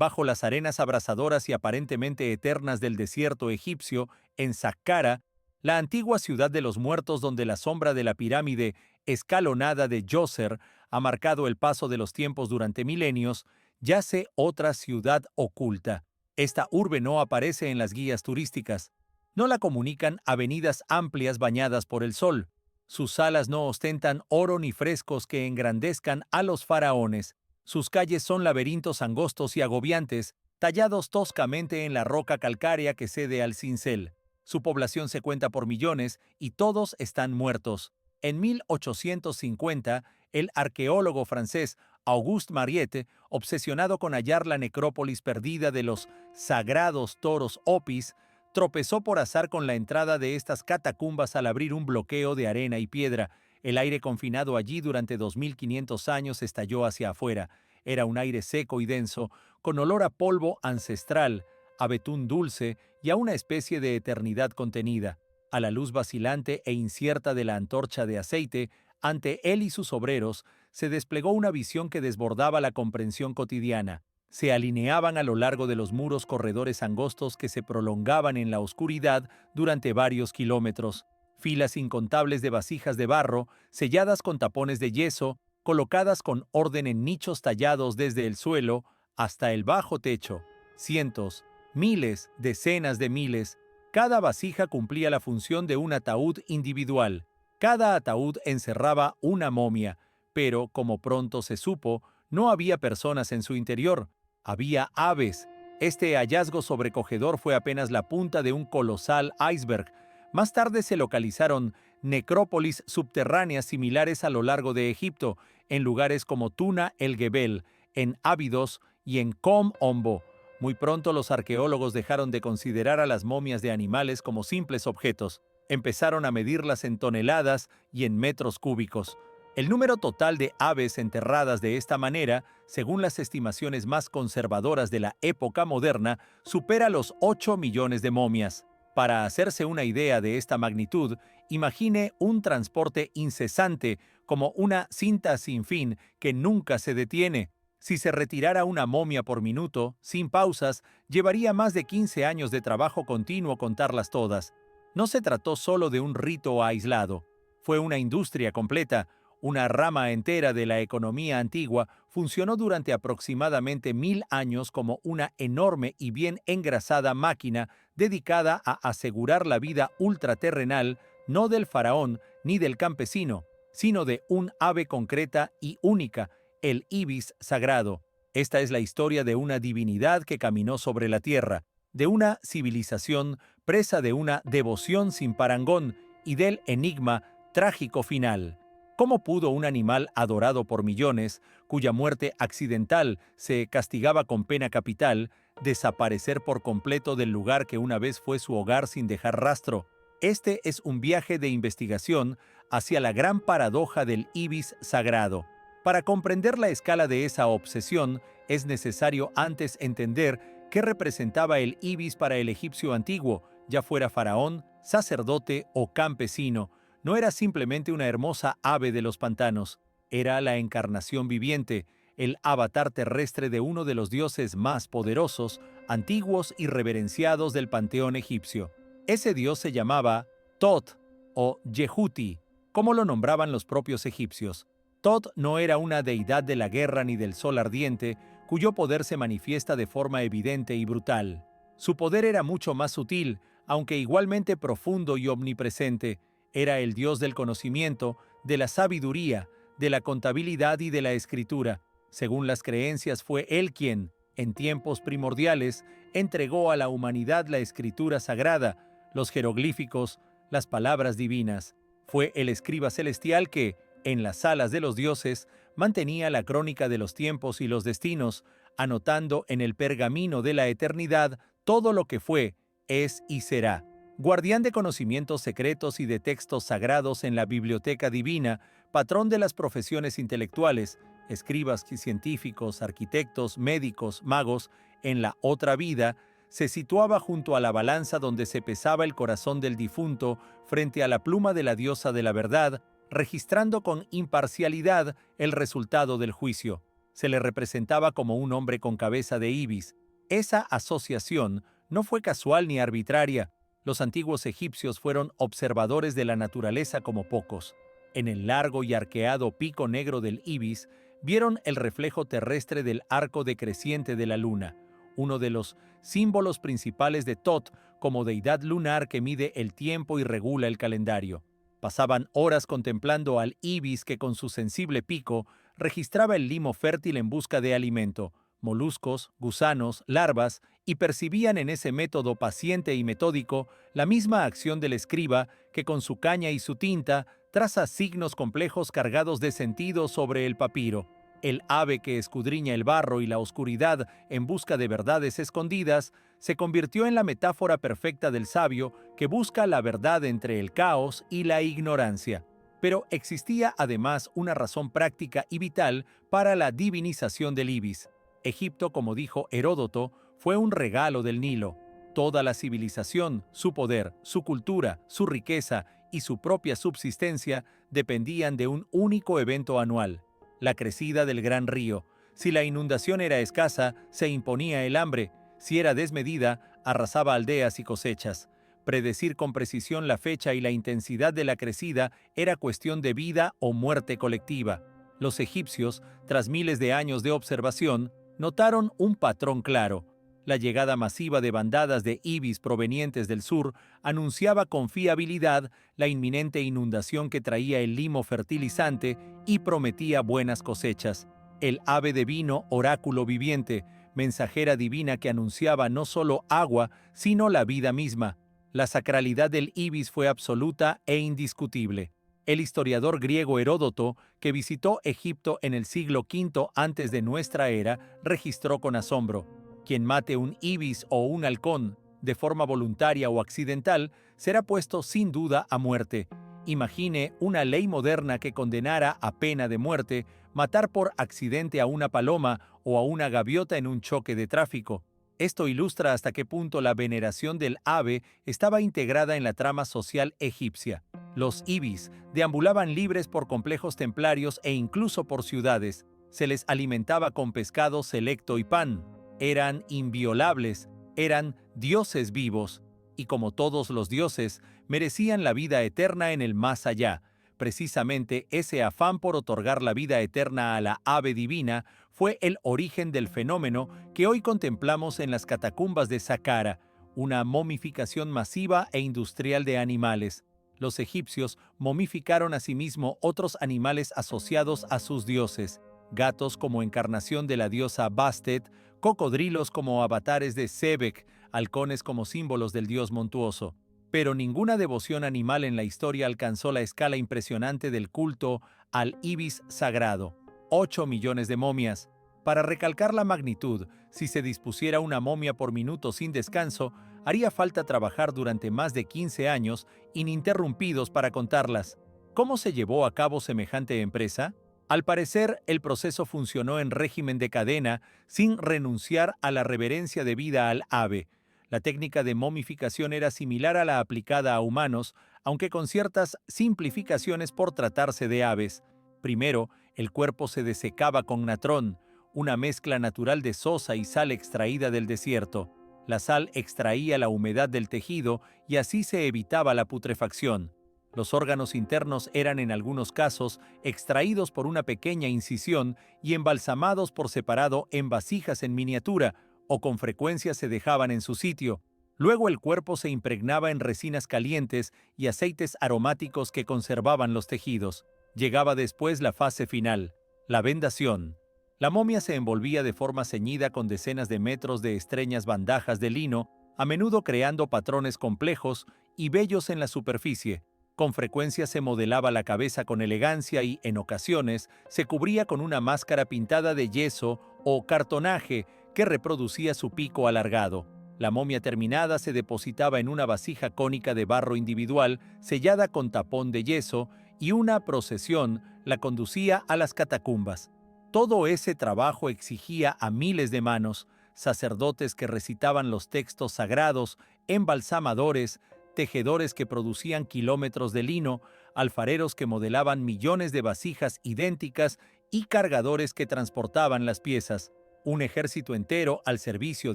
bajo las arenas abrasadoras y aparentemente eternas del desierto egipcio, en Saqqara, la antigua ciudad de los muertos donde la sombra de la pirámide escalonada de Djoser ha marcado el paso de los tiempos durante milenios, yace otra ciudad oculta. Esta urbe no aparece en las guías turísticas. No la comunican avenidas amplias bañadas por el sol. Sus salas no ostentan oro ni frescos que engrandezcan a los faraones. Sus calles son laberintos angostos y agobiantes, tallados toscamente en la roca calcárea que cede al cincel. Su población se cuenta por millones y todos están muertos. En 1850, el arqueólogo francés Auguste Mariette, obsesionado con hallar la necrópolis perdida de los sagrados toros Opis, tropezó por azar con la entrada de estas catacumbas al abrir un bloqueo de arena y piedra. El aire confinado allí durante 2500 años estalló hacia afuera. Era un aire seco y denso, con olor a polvo ancestral, a betún dulce y a una especie de eternidad contenida. A la luz vacilante e incierta de la antorcha de aceite, ante él y sus obreros, se desplegó una visión que desbordaba la comprensión cotidiana. Se alineaban a lo largo de los muros corredores angostos que se prolongaban en la oscuridad durante varios kilómetros. Filas incontables de vasijas de barro, selladas con tapones de yeso, colocadas con orden en nichos tallados desde el suelo hasta el bajo techo. Cientos, miles, decenas de miles. Cada vasija cumplía la función de un ataúd individual. Cada ataúd encerraba una momia, pero, como pronto se supo, no había personas en su interior. Había aves. Este hallazgo sobrecogedor fue apenas la punta de un colosal iceberg. Más tarde se localizaron necrópolis subterráneas similares a lo largo de Egipto, en lugares como Tuna el Gebel, en Abidos y en Kom Ombo. Muy pronto los arqueólogos dejaron de considerar a las momias de animales como simples objetos. Empezaron a medirlas en toneladas y en metros cúbicos. El número total de aves enterradas de esta manera, según las estimaciones más conservadoras de la época moderna, supera los 8 millones de momias. Para hacerse una idea de esta magnitud, imagine un transporte incesante como una cinta sin fin que nunca se detiene. Si se retirara una momia por minuto, sin pausas, llevaría más de 15 años de trabajo continuo contarlas todas. No se trató solo de un rito aislado. Fue una industria completa. Una rama entera de la economía antigua funcionó durante aproximadamente 1000 años como una enorme y bien engrasada máquina dedicada a asegurar la vida ultraterrenal no del faraón ni del campesino, sino de un ave concreta y única, el ibis sagrado. Esta es la historia de una divinidad que caminó sobre la tierra, de una civilización presa de una devoción sin parangón y del enigma trágico final. ¿Cómo pudo un animal adorado por millones, cuya muerte accidental se castigaba con pena capital, desaparecer por completo del lugar que una vez fue su hogar sin dejar rastro? Este es un viaje de investigación hacia la gran paradoja del ibis sagrado. Para comprender la escala de esa obsesión, es necesario antes entender qué representaba el ibis para el egipcio antiguo, ya fuera faraón, sacerdote o campesino. No era simplemente una hermosa ave de los pantanos, era la encarnación viviente, el avatar terrestre de uno de los dioses más poderosos, antiguos y reverenciados del panteón egipcio. Ese dios se llamaba Tot o Yehuti, como lo nombraban los propios egipcios. Tot no era una deidad de la guerra ni del sol ardiente, cuyo poder se manifiesta de forma evidente y brutal. Su poder era mucho más sutil, aunque igualmente profundo y omnipresente. Era el dios del conocimiento, de la sabiduría, de la contabilidad y de la escritura. Según las creencias, fue él quien, en tiempos primordiales, entregó a la humanidad la escritura sagrada, los jeroglíficos, las palabras divinas. Fue el escriba celestial que, en las salas de los dioses, mantenía la crónica de los tiempos y los destinos, anotando en el pergamino de la eternidad todo lo que fue, es y será. Guardián de conocimientos secretos y de textos sagrados en la biblioteca divina, patrón de las profesiones intelectuales, escribas, científicos, arquitectos, médicos, magos, en la otra vida, se situaba junto a la balanza donde se pesaba el corazón del difunto frente a la pluma de la diosa de la verdad, registrando con imparcialidad el resultado del juicio. Se le representaba como un hombre con cabeza de ibis. Esa asociación no fue casual ni arbitraria. Los antiguos egipcios fueron observadores de la naturaleza como pocos. En el largo y arqueado pico negro del ibis, vieron el reflejo terrestre del arco decreciente de la luna, uno de los símbolos principales de Tot como deidad lunar que mide el tiempo y regula el calendario. Pasaban horas contemplando al ibis que con su sensible pico registraba el limo fértil en busca de alimento, moluscos, gusanos, larvas, y percibían en ese método paciente y metódico la misma acción del escriba que con su caña y su tinta traza signos complejos cargados de sentido sobre el papiro. El ave que escudriña el barro y la oscuridad en busca de verdades escondidas se convirtió en la metáfora perfecta del sabio que busca la verdad entre el caos y la ignorancia. Pero existía además una razón práctica y vital para la divinización del ibis. Egipto, como dijo Heródoto, fue un regalo del Nilo. Toda la civilización, su poder, su cultura, su riqueza y su propia subsistencia dependían de un único evento anual: la crecida del gran río. Si la inundación era escasa, se imponía el hambre. Si era desmedida, arrasaba aldeas y cosechas. Predecir con precisión la fecha y la intensidad de la crecida era cuestión de vida o muerte colectiva. Los egipcios, tras miles de años de observación, notaron un patrón claro. La llegada masiva de bandadas de ibis provenientes del sur anunciaba con fiabilidad la inminente inundación que traía el limo fertilizante y prometía buenas cosechas. El ave divino, oráculo viviente, mensajera divina que anunciaba no solo agua, sino la vida misma. La sacralidad del ibis fue absoluta e indiscutible. El historiador griego Heródoto, que visitó Egipto en el siglo V antes de nuestra era, registró con asombro: quien mate un ibis o un halcón, de forma voluntaria o accidental, será puesto sin duda a muerte. Imagine una ley moderna que condenara a pena de muerte matar por accidente a una paloma o a una gaviota en un choque de tráfico. Esto ilustra hasta qué punto la veneración del ave estaba integrada en la trama social egipcia. Los ibis deambulaban libres por complejos templarios e incluso por ciudades. Se les alimentaba con pescado selecto y pan. Eran inviolables, eran dioses vivos, y como todos los dioses, merecían la vida eterna en el más allá. Precisamente ese afán por otorgar la vida eterna a la ave divina fue el origen del fenómeno que hoy contemplamos en las catacumbas de Saqqara, una momificación masiva e industrial de animales. Los egipcios momificaron asimismo otros animales asociados a sus dioses: gatos como encarnación de la diosa Bastet, cocodrilos como avatares de Sebek, halcones como símbolos del dios montuoso. Pero ninguna devoción animal en la historia alcanzó la escala impresionante del culto al ibis sagrado: 8 millones de momias. Para recalcar la magnitud, si se dispusiera una momia por minuto sin descanso, haría falta trabajar durante más de 15 años ininterrumpidos para contarlas. ¿Cómo se llevó a cabo semejante empresa? Al parecer, el proceso funcionó en régimen de cadena, sin renunciar a la reverencia debida al ave. La técnica de momificación era similar a la aplicada a humanos, aunque con ciertas simplificaciones por tratarse de aves. Primero, el cuerpo se desecaba con natrón, una mezcla natural de sosa y sal extraída del desierto. La sal extraía la humedad del tejido y así se evitaba la putrefacción. Los órganos internos eran en algunos casos extraídos por una pequeña incisión y embalsamados por separado en vasijas en miniatura, o con frecuencia se dejaban en su sitio. Luego el cuerpo se impregnaba en resinas calientes y aceites aromáticos que conservaban los tejidos. Llegaba después la fase final, la vendación. La momia se envolvía de forma ceñida con decenas de metros de extrañas bandajas de lino, a menudo creando patrones complejos y bellos en la superficie. Con frecuencia se modelaba la cabeza con elegancia y, en ocasiones, se cubría con una máscara pintada de yeso o cartonaje que reproducía su pico alargado. La momia terminada se depositaba en una vasija cónica de barro individual sellada con tapón de yeso, y una procesión la conducía a las catacumbas. Todo ese trabajo exigía a miles de manos: sacerdotes que recitaban los textos sagrados, embalsamadores, tejedores que producían kilómetros de lino, alfareros que modelaban millones de vasijas idénticas y cargadores que transportaban las piezas, un ejército entero al servicio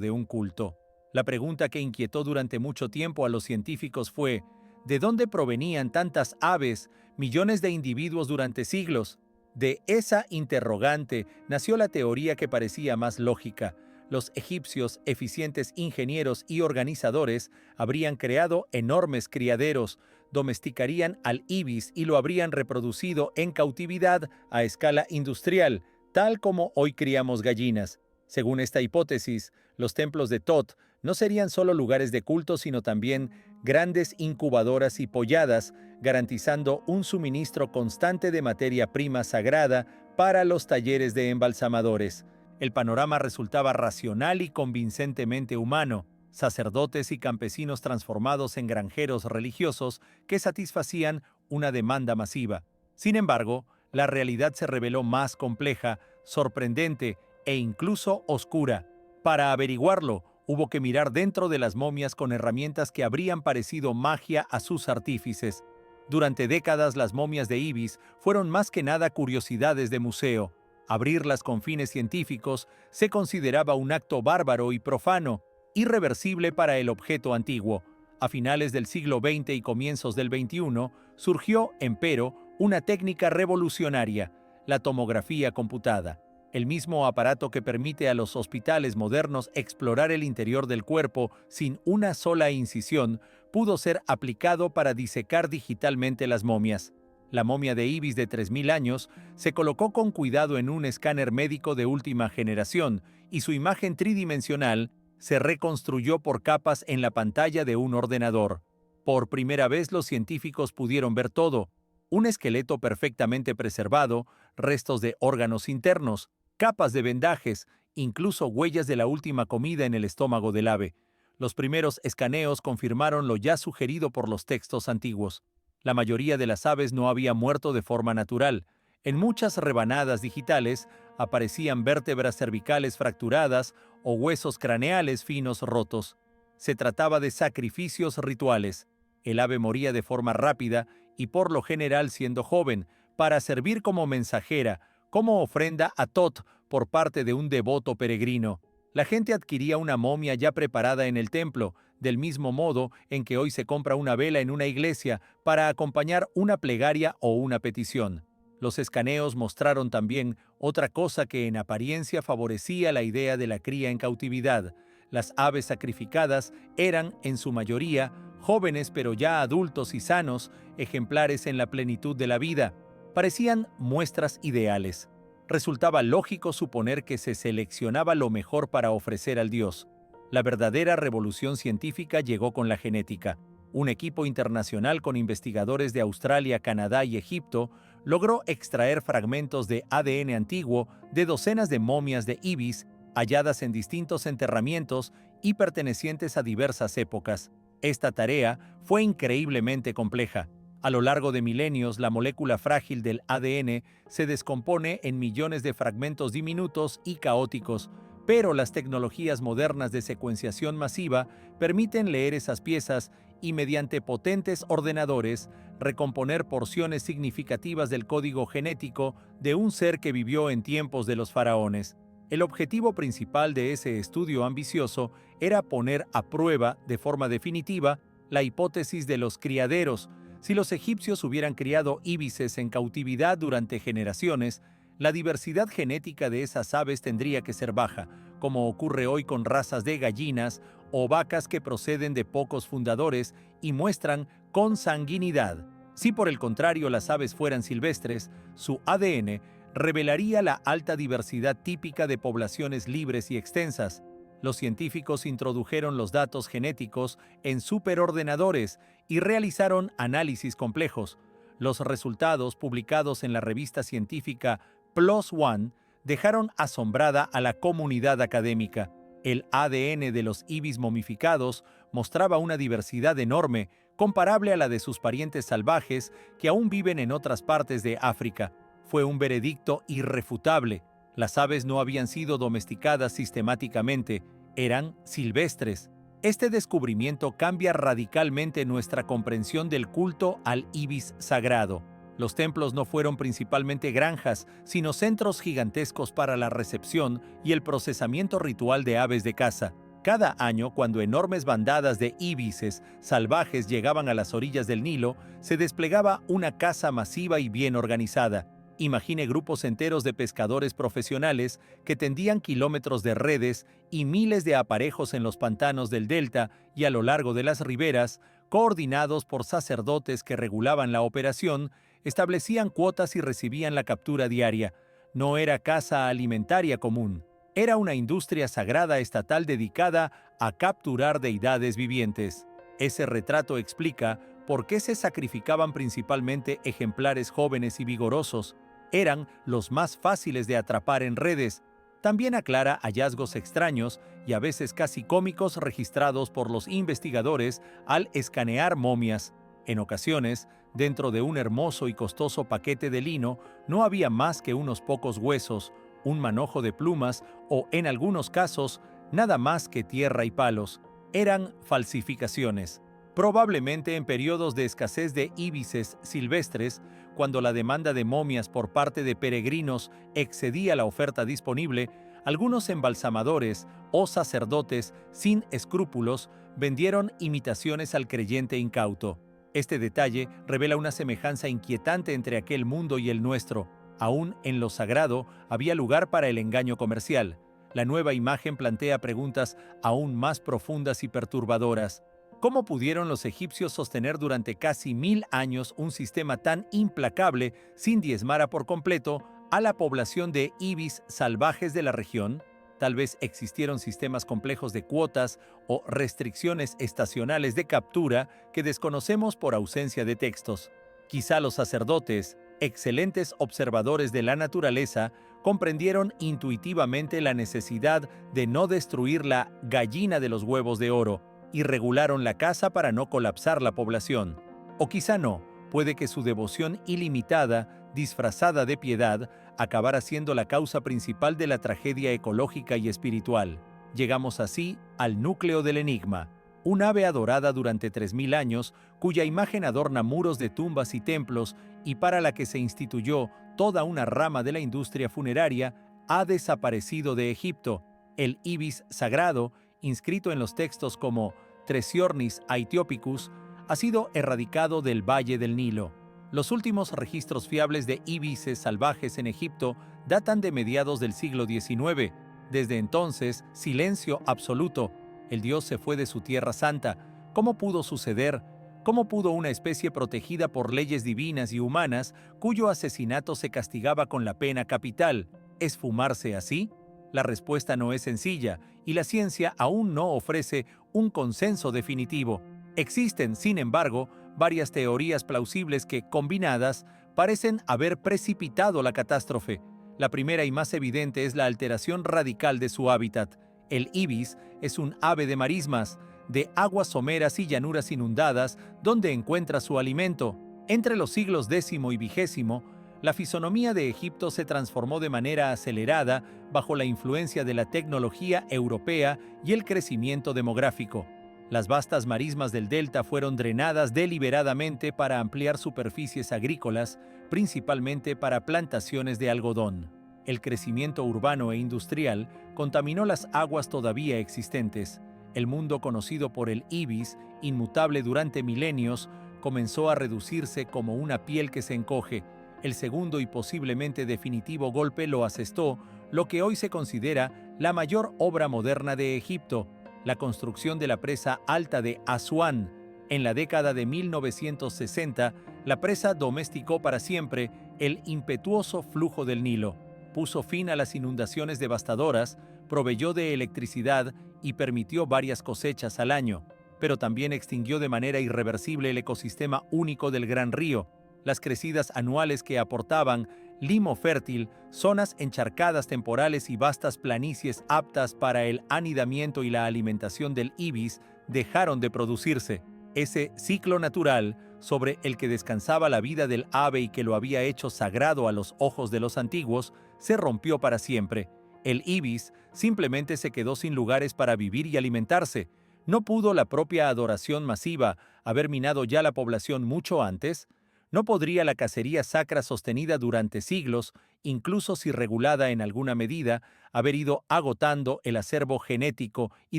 de un culto. La pregunta que inquietó durante mucho tiempo a los científicos fue: ¿de dónde provenían tantas aves, millones de individuos durante siglos? De esa interrogante nació la teoría que parecía más lógica. Los egipcios, eficientes ingenieros y organizadores, habrían creado enormes criaderos, domesticarían al ibis y lo habrían reproducido en cautividad a escala industrial, tal como hoy criamos gallinas. Según esta hipótesis, los templos de Tot no serían solo lugares de culto, sino también grandes incubadoras y polladas, garantizando un suministro constante de materia prima sagrada para los talleres de embalsamadores. El panorama resultaba racional y convincentemente humano: sacerdotes y campesinos transformados en granjeros religiosos que satisfacían una demanda masiva. Sin embargo, la realidad se reveló más compleja, sorprendente e incluso oscura. Para averiguarlo, hubo que mirar dentro de las momias con herramientas que habrían parecido magia a sus artífices. Durante décadas, las momias de Ibis fueron más que nada curiosidades de museo. Abrirlas con fines científicos se consideraba un acto bárbaro y profano, irreversible para el objeto antiguo. A finales del siglo XX y comienzos del XXI, surgió, empero, una técnica revolucionaria: la tomografía computada. El mismo aparato que permite a los hospitales modernos explorar el interior del cuerpo sin una sola incisión, pudo ser aplicado para disecar digitalmente las momias. La momia de Ibis de 3000 años se colocó con cuidado en un escáner médico de última generación y su imagen tridimensional se reconstruyó por capas en la pantalla de un ordenador. Por primera vez los científicos pudieron ver todo: un esqueleto perfectamente preservado, restos de órganos internos, capas de vendajes, incluso huellas de la última comida en el estómago del ave. Los primeros escaneos confirmaron lo ya sugerido por los textos antiguos. La mayoría de las aves no había muerto de forma natural. En muchas rebanadas digitales aparecían vértebras cervicales fracturadas o huesos craneales finos rotos. Se trataba de sacrificios rituales. El ave moría de forma rápida y por lo general siendo joven, para servir como mensajera, como ofrenda a Tot por parte de un devoto peregrino. La gente adquiría una momia ya preparada en el templo, del mismo modo en que hoy se compra una vela en una iglesia para acompañar una plegaria o una petición. Los escaneos mostraron también otra cosa que en apariencia favorecía la idea de la cría en cautividad. Las aves sacrificadas eran, en su mayoría, jóvenes pero ya adultos y sanos, ejemplares en la plenitud de la vida. Parecían muestras ideales. Resultaba lógico suponer que se seleccionaba lo mejor para ofrecer al dios. La verdadera revolución científica llegó con la genética. Un equipo internacional con investigadores de Australia, Canadá y Egipto logró extraer fragmentos de ADN antiguo de docenas de momias de Ibis halladas en distintos enterramientos y pertenecientes a diversas épocas. Esta tarea fue increíblemente compleja. A lo largo de milenios, la molécula frágil del ADN se descompone en millones de fragmentos diminutos y caóticos, pero las tecnologías modernas de secuenciación masiva permiten leer esas piezas y, mediante potentes ordenadores, recomponer porciones significativas del código genético de un ser que vivió en tiempos de los faraones. El objetivo principal de ese estudio ambicioso era poner a prueba, de forma definitiva, la hipótesis de los criaderos. Si los egipcios hubieran criado íbises en cautividad durante generaciones, la diversidad genética de esas aves tendría que ser baja, como ocurre hoy con razas de gallinas o vacas que proceden de pocos fundadores y muestran consanguinidad. Si por el contrario las aves fueran silvestres, su ADN revelaría la alta diversidad típica de poblaciones libres y extensas. Los científicos introdujeron los datos genéticos en superordenadores y realizaron análisis complejos. Los resultados, publicados en la revista científica PLOS ONE, dejaron asombrada a la comunidad académica. El ADN de los ibis momificados mostraba una diversidad enorme, comparable a la de sus parientes salvajes que aún viven en otras partes de África. Fue un veredicto irrefutable. Las aves no habían sido domesticadas sistemáticamente, eran silvestres. Este descubrimiento cambia radicalmente nuestra comprensión del culto al ibis sagrado. Los templos no fueron principalmente granjas, sino centros gigantescos para la recepción y el procesamiento ritual de aves de caza. Cada año, cuando enormes bandadas de íbices salvajes llegaban a las orillas del Nilo, se desplegaba una caza masiva y bien organizada. Imagine grupos enteros de pescadores profesionales que tendían kilómetros de redes y miles de aparejos en los pantanos del delta y a lo largo de las riberas, coordinados por sacerdotes que regulaban la operación, establecían cuotas y recibían la captura diaria. No era caza alimentaria común, era una industria sagrada estatal dedicada a capturar deidades vivientes. Ese retrato explica por qué se sacrificaban principalmente ejemplares jóvenes y vigorosos. Eran los más fáciles de atrapar en redes. También aclara hallazgos extraños y a veces casi cómicos registrados por los investigadores al escanear momias. En ocasiones, dentro de un hermoso y costoso paquete de lino, no había más que unos pocos huesos, un manojo de plumas o, en algunos casos, nada más que tierra y palos. Eran falsificaciones. Probablemente en periodos de escasez de íbices silvestres, cuando la demanda de momias por parte de peregrinos excedía la oferta disponible, algunos embalsamadores o sacerdotes sin escrúpulos vendieron imitaciones al creyente incauto. Este detalle revela una semejanza inquietante entre aquel mundo y el nuestro. Aún en lo sagrado había lugar para el engaño comercial. La nueva imagen plantea preguntas aún más profundas y perturbadoras. ¿Cómo pudieron los egipcios sostener durante casi 1000 años un sistema tan implacable sin diezmar por completo a la población de ibis salvajes de la región? Tal vez existieron sistemas complejos de cuotas o restricciones estacionales de captura que desconocemos por ausencia de textos. Quizá los sacerdotes, excelentes observadores de la naturaleza, comprendieron intuitivamente la necesidad de no destruir la gallina de los huevos de oro y regularon la caza para no colapsar la población. O quizá no, puede que su devoción ilimitada, disfrazada de piedad, acabara siendo la causa principal de la tragedia ecológica y espiritual. Llegamos así al núcleo del enigma. Un ave adorada durante 3000 años, cuya imagen adorna muros de tumbas y templos y para la que se instituyó toda una rama de la industria funeraria, ha desaparecido de Egipto. El ibis sagrado, inscrito en los textos como Tresiornis aethiopicus, ha sido erradicado del Valle del Nilo. Los últimos registros fiables de ibises salvajes en Egipto datan de mediados del siglo XIX. Desde entonces, silencio absoluto. El dios se fue de su tierra santa. ¿Cómo pudo suceder? ¿Cómo pudo una especie protegida por leyes divinas y humanas, cuyo asesinato se castigaba con la pena capital, esfumarse así? La respuesta no es sencilla, y la ciencia aún no ofrece un consenso definitivo. Existen, sin embargo, varias teorías plausibles que, combinadas, parecen haber precipitado la catástrofe. La primera y más evidente es la alteración radical de su hábitat. El ibis es un ave de marismas, de aguas someras y llanuras inundadas, donde encuentra su alimento. Entre los siglos X y XX, la fisonomía de Egipto se transformó de manera acelerada bajo la influencia de la tecnología europea y el crecimiento demográfico. Las vastas marismas del delta fueron drenadas deliberadamente para ampliar superficies agrícolas, principalmente para plantaciones de algodón. El crecimiento urbano e industrial contaminó las aguas todavía existentes. El mundo conocido por el ibis, inmutable durante milenios, comenzó a reducirse como una piel que se encoge. El segundo y posiblemente definitivo golpe lo asestó lo que hoy se considera la mayor obra moderna de Egipto, la construcción de la presa alta de Asuán. En la década de 1960, la presa domesticó para siempre el impetuoso flujo del Nilo, puso fin a las inundaciones devastadoras, proveyó de electricidad y permitió varias cosechas al año, pero también extinguió de manera irreversible el ecosistema único del Gran Río. Las crecidas anuales que aportaban limo fértil, zonas encharcadas temporales y vastas planicies aptas para el anidamiento y la alimentación del ibis dejaron de producirse. Ese ciclo natural, sobre el que descansaba la vida del ave y que lo había hecho sagrado a los ojos de los antiguos, se rompió para siempre. El ibis simplemente se quedó sin lugares para vivir y alimentarse. ¿No pudo la propia adoración masiva haber minado ya la población mucho antes? ¿No podría la cacería sacra sostenida durante siglos, incluso si regulada en alguna medida, haber ido agotando el acervo genético y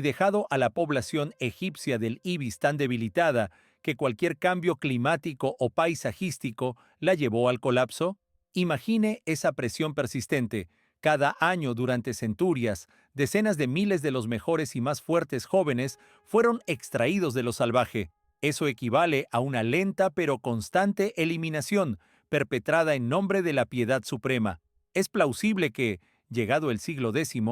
dejado a la población egipcia del ibis tan debilitada que cualquier cambio climático o paisajístico la llevó al colapso? Imagine esa presión persistente. Cada año durante centurias, decenas de miles de los mejores y más fuertes jóvenes fueron extraídos de lo salvaje. Eso equivale a una lenta pero constante eliminación, perpetrada en nombre de la piedad suprema. Es plausible que, llegado el siglo X,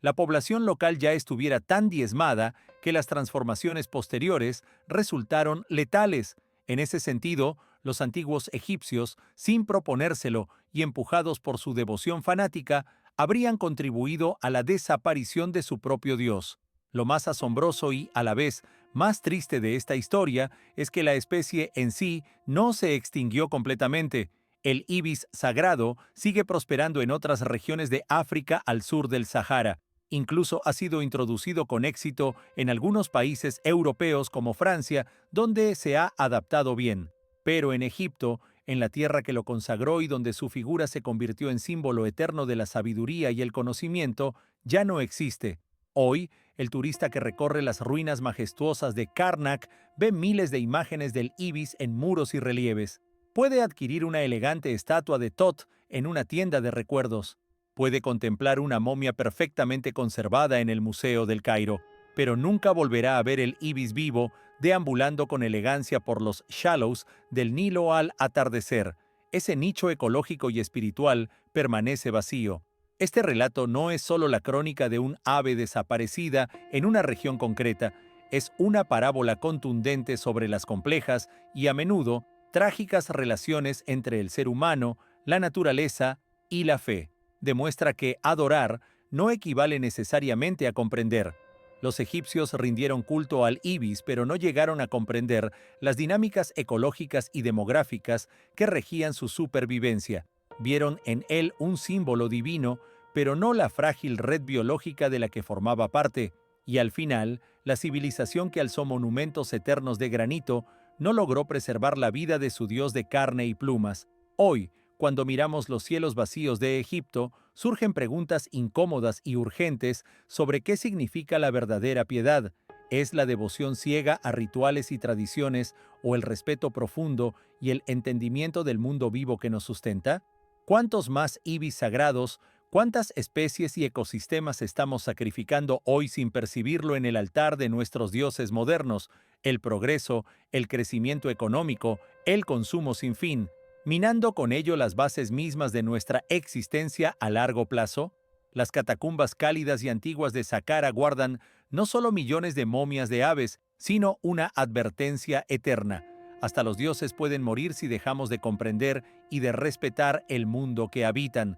la población local ya estuviera tan diezmada que las transformaciones posteriores resultaron letales. En ese sentido, los antiguos egipcios, sin proponérselo y empujados por su devoción fanática, habrían contribuido a la desaparición de su propio dios. Lo más asombroso y, a la vez, más triste de esta historia es que la especie en sí no se extinguió completamente. El ibis sagrado sigue prosperando en otras regiones de África al sur del Sahara. Incluso ha sido introducido con éxito en algunos países europeos como Francia, donde se ha adaptado bien. Pero en Egipto, en la tierra que lo consagró y donde su figura se convirtió en símbolo eterno de la sabiduría y el conocimiento, ya no existe. Hoy, el turista que recorre las ruinas majestuosas de Karnak ve miles de imágenes del ibis en muros y relieves. Puede adquirir una elegante estatua de Tot en una tienda de recuerdos. Puede contemplar una momia perfectamente conservada en el Museo del Cairo, pero nunca volverá a ver el ibis vivo deambulando con elegancia por los shallows del Nilo al atardecer. Ese nicho ecológico y espiritual permanece vacío. Este relato no es solo la crónica de un ave desaparecida en una región concreta, es una parábola contundente sobre las complejas y a menudo trágicas relaciones entre el ser humano, la naturaleza y la fe. Demuestra que adorar no equivale necesariamente a comprender. Los egipcios rindieron culto al ibis, pero no llegaron a comprender las dinámicas ecológicas y demográficas que regían su supervivencia. Vieron en él un símbolo divino, pero no la frágil red biológica de la que formaba parte, y al final, la civilización que alzó monumentos eternos de granito no logró preservar la vida de su dios de carne y plumas. Hoy, cuando miramos los cielos vacíos de Egipto, surgen preguntas incómodas y urgentes sobre qué significa la verdadera piedad. ¿Es la devoción ciega a rituales y tradiciones o el respeto profundo y el entendimiento del mundo vivo que nos sustenta? ¿Cuántos más ibis sagrados, cuántas especies y ecosistemas estamos sacrificando hoy sin percibirlo en el altar de nuestros dioses modernos? El progreso, el crecimiento económico, el consumo sin fin, minando con ello las bases mismas de nuestra existencia a largo plazo. Las catacumbas cálidas y antiguas de Saqqara guardan no solo millones de momias de aves, sino una advertencia eterna. Hasta los dioses pueden morir si dejamos de comprender y de respetar el mundo que habitan.